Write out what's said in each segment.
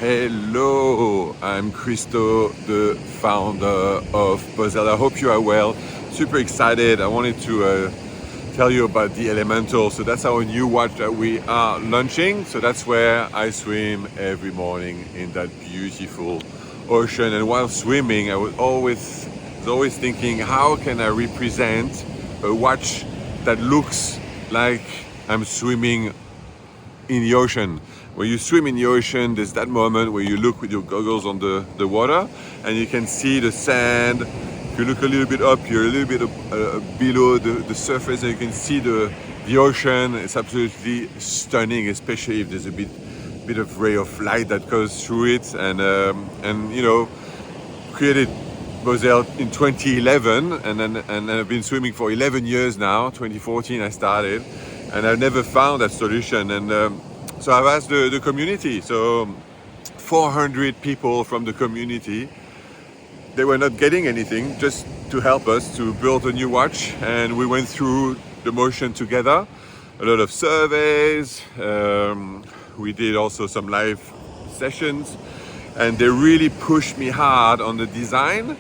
Hello, I'm Christo, the founder of Bausele. I hope you are well. Super excited. I wanted to tell you about the Elemental. So that's our new watch that we are launching. So that's where I swim every morning in that beautiful ocean. And while swimming, I was always thinking, how can I represent a watch that looks like I'm swimming in the ocean? When you swim in the ocean, there's that moment where you look with your goggles on the water and you can see the sand. If you look a little bit up, you're a little bit below the surface and you can see the ocean. It's absolutely stunning, especially if there's a bit of ray of light that goes through it. And you know, created Bausele in 2011 and I've been swimming for 11 years now. 2014 I started and I've never found that solution. And so I've asked the community, so 400 people from the community, they were not getting anything, just to help us to build a new watch. And we went through the motion together, a lot of surveys, we did also some live sessions, and they really pushed me hard on the design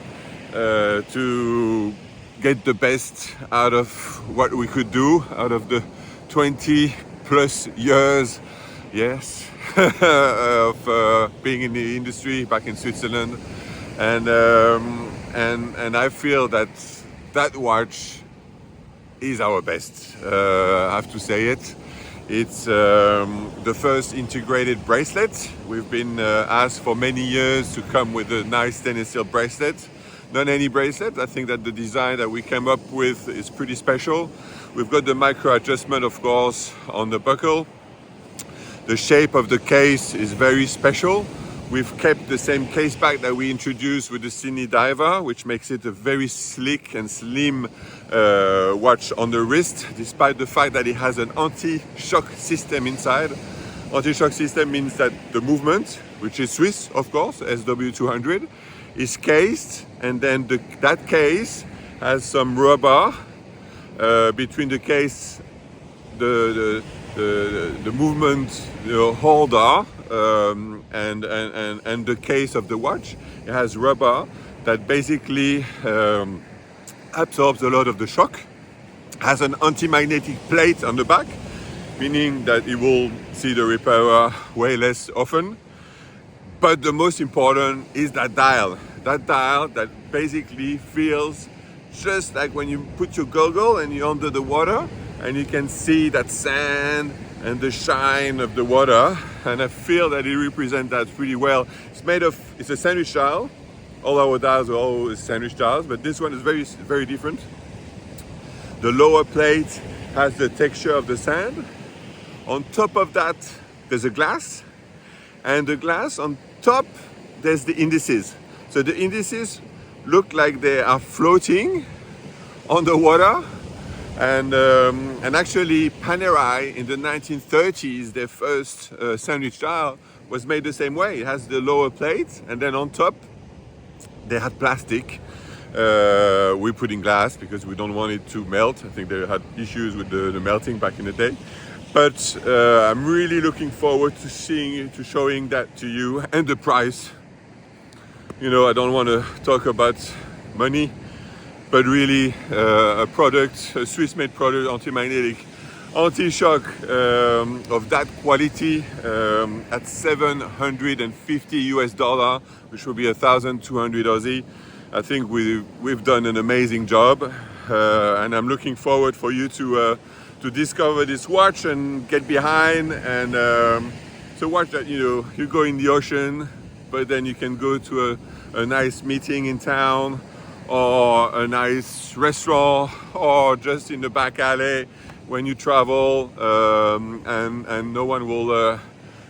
to get the best out of what we could do out of the 20 plus years, yes, of being in the industry back in Switzerland. And I feel that watch is our best. I have to say it. It's the first integrated bracelet. We've been asked for many years to come with a nice stainless steel bracelet. Not any bracelet. I think that the design that we came up with is pretty special. We've got the micro adjustment, of course, on the buckle. The shape of the case is very special. We've kept the same case back that we introduced with the Sydney Diver, which makes it a very slick and slim watch on the wrist, despite the fact that it has an anti-shock system inside. Anti-shock system means that the movement, which is Swiss, of course, SW200, is cased, and then that case has some rubber between the case, the movement holder and the case of the watch. It has rubber that basically absorbs a lot of the shock, has an anti-magnetic plate on the back, meaning that it will see the repairer way less often. But the most important is that dial that basically feels just like when you put your goggle and you're under the water and you can see that sand and the shine of the water, and I feel that it represents that pretty well. It's a sandwich dial. All our dials are always sandwich dials, but this one is very, very different. The lower plate has the texture of the sand. On top of that, there's a glass, and the glass on top, there's the indices. So the indices look like they are floating on the water. And actually Panerai in the 1930s, their first sandwich dial was made the same way. It has the lower plate, and then on top they had plastic. We put in glass because we don't want it to melt. I think they had issues with the melting back in the day. But I'm really looking forward to showing that to you, and the price. You know, I don't want to talk about money, but really a product, a Swiss-made product, anti-magnetic, anti-shock of that quality at 750 US dollar, which will be 1,200 Aussie. I think we've done an amazing job, and I'm looking forward for you to discover this watch and get behind. And it's a watch that, you know, you go in the ocean, but then you can go to a nice meeting in town, or a nice restaurant, or just in the back alley when you travel, and no one will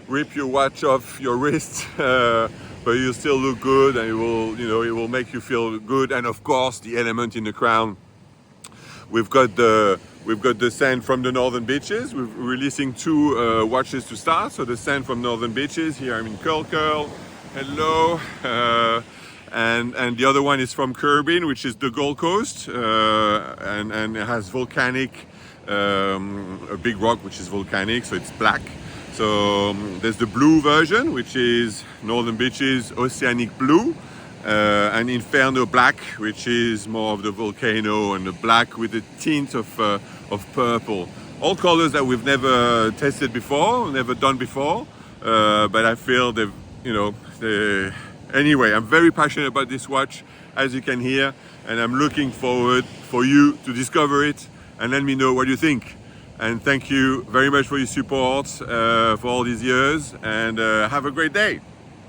rip your watch off your wrist, but you still look good, and it will make you feel good. And of course, the element in the crown. We've got the sand from the northern beaches. We're releasing two watches to start. So the sand from northern beaches. Here I'm in Curl. Hello. And the other one is from Currumbin, which is the Gold Coast, and it has volcanic, a big rock which is volcanic, so it's black. So there's the blue version, which is Northern Beaches Oceanic blue, and Inferno black, which is more of the volcano, and the black with a tint of purple. All colors that we've never tested before, never done before, but I feel they've, anyway, I'm very passionate about this watch, as you can hear, and I'm looking forward for you to discover it and let me know what you think. And thank you very much for your support for all these years, and have a great day.